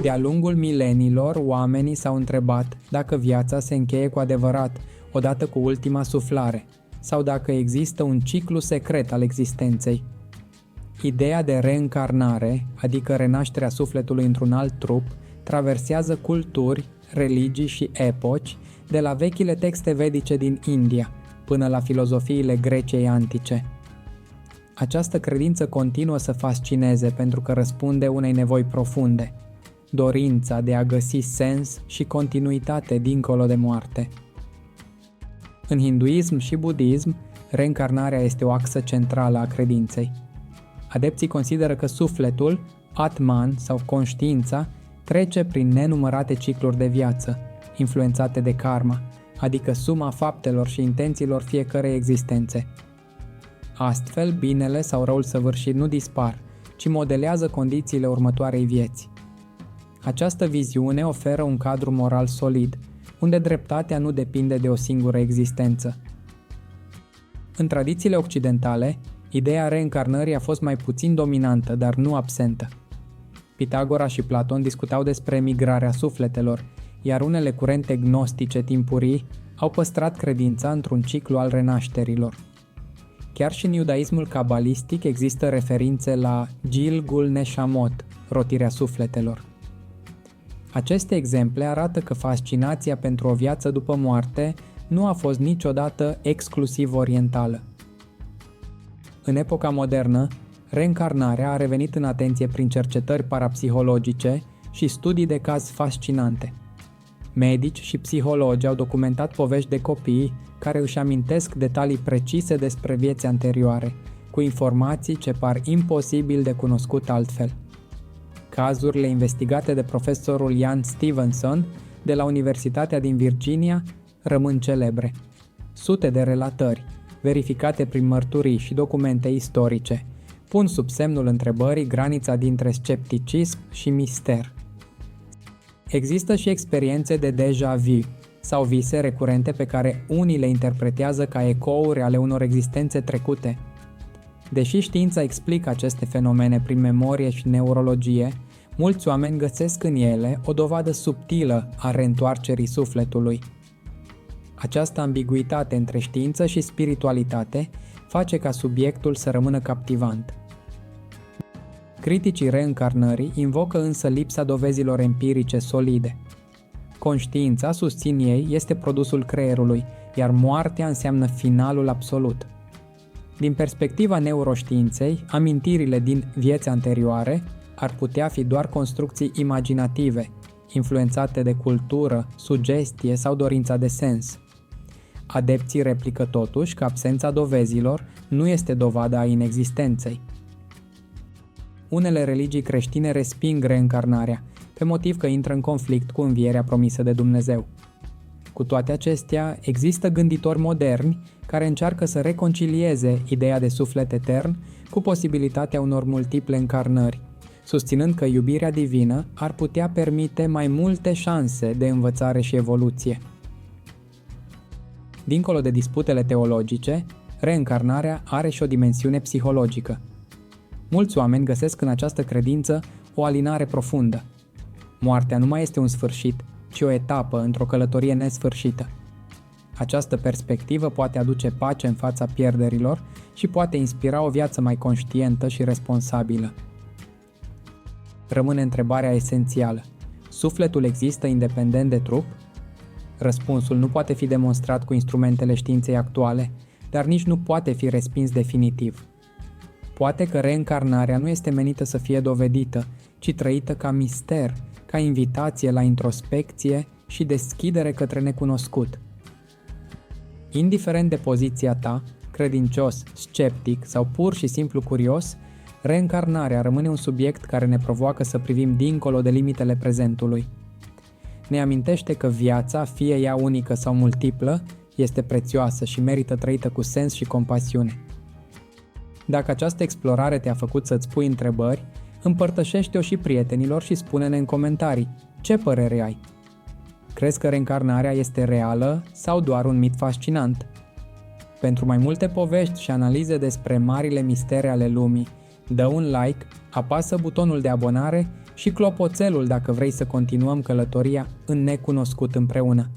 De-a lungul mileniilor, oamenii s-au întrebat dacă viața se încheie cu adevărat odată cu ultima suflare, sau dacă există un ciclu secret al existenței. Ideea de reîncarnare, adică renașterea sufletului într-un alt trup, traversează culturi, religii și epoci, de la vechile texte vedice din India până la filozofiile Greciei antice. Această credință continuă să fascineze pentru că răspunde unei nevoi profunde, dorința de a găsi sens și continuitate dincolo de moarte. În hinduism și budism, reîncarnarea este o axă centrală a credinței. Adepții consideră că sufletul, Atman sau conștiința, trece prin nenumărate cicluri de viață, influențate de karma, adică suma faptelor și intențiilor fiecărei existențe. Astfel, binele sau răul săvârșit nu dispar, ci modelează condițiile următoarei vieți. Această viziune oferă un cadru moral solid, unde dreptatea nu depinde de o singură existență. În tradițiile occidentale, ideea reîncarnării a fost mai puțin dominantă, dar nu absentă. Pitagora și Platon discutau despre migrarea sufletelor, iar unele curente gnostice timpurii au păstrat credința într-un ciclu al renașterilor. Chiar și în iudaismul cabalistic există referințe la Gilgul Neshamot, rotirea sufletelor. Aceste exemple arată că fascinația pentru o viață după moarte nu a fost niciodată exclusiv orientală. În epoca modernă, reîncarnarea a revenit în atenție prin cercetări parapsihologice și studii de caz fascinante. Medici și psihologi au documentat povești de copii care își amintesc detalii precise despre vieți anterioare, cu informații ce par imposibil de cunoscut altfel. Cazurile investigate de profesorul Ian Stevenson de la Universitatea din Virginia rămân celebre. Sute de relatări, verificate prin mărturii și documente istorice, pun sub semnul întrebării granița dintre scepticism și mister. Există și experiențe de déjà vu sau vise recurente pe care unii le interpretează ca ecouri ale unor existențe trecute. Deși știința explică aceste fenomene prin memorie și neurologie, mulți oameni găsesc în ele o dovadă subtilă a reîntoarcerii sufletului. Această ambiguitate între știință și spiritualitate face ca subiectul să rămână captivant. Criticii reîncarnării invocă însă lipsa dovezilor empirice solide. Conștiința, susțin ei, este produsul creierului, iar moartea înseamnă finalul absolut. Din perspectiva neuroștiinței, amintirile din vieți anterioare ar putea fi doar construcții imaginative, influențate de cultură, sugestie sau dorința de sens. Adepții replică totuși că absența dovezilor nu este dovada a inexistenței. Unele religii creștine resping reîncarnarea, pe motiv că intră în conflict cu învierea promisă de Dumnezeu. Cu toate acestea, există gânditori moderni care încearcă să reconcilieze ideea de suflet etern cu posibilitatea unor multiple încarnări, susținând că iubirea divină ar putea permite mai multe șanse de învățare și evoluție. Dincolo de disputele teologice, reîncarnarea are și o dimensiune psihologică. Mulți oameni găsesc în această credință o alinare profundă. Moartea nu mai este un sfârșit, ci o etapă într-o călătorie nesfârșită. Această perspectivă poate aduce pace în fața pierderilor și poate inspira o viață mai conștientă și responsabilă. Rămâne întrebarea esențială: sufletul există independent de trup? Răspunsul nu poate fi demonstrat cu instrumentele științei actuale, dar nici nu poate fi respins definitiv. Poate că reîncarnarea nu este menită să fie dovedită, ci trăită ca mister, ca invitație la introspecție și deschidere către necunoscut. Indiferent de poziția ta, credincios, sceptic sau pur și simplu curios, reîncarnarea rămâne un subiect care ne provoacă să privim dincolo de limitele prezentului. Ne amintește că viața, fie ea unică sau multiplă, este prețioasă și merită trăită cu sens și compasiune. Dacă această explorare te-a făcut să-ți pui întrebări, împărtășește-o și prietenilor și spune-ne în comentarii ce părere ai. Crezi că reîncarnarea este reală sau doar un mit fascinant? Pentru mai multe povești și analize despre marile mistere ale lumii, dă un like, apasă butonul de abonare și clopoțelul dacă vrei să continuăm călătoria în necunoscut împreună.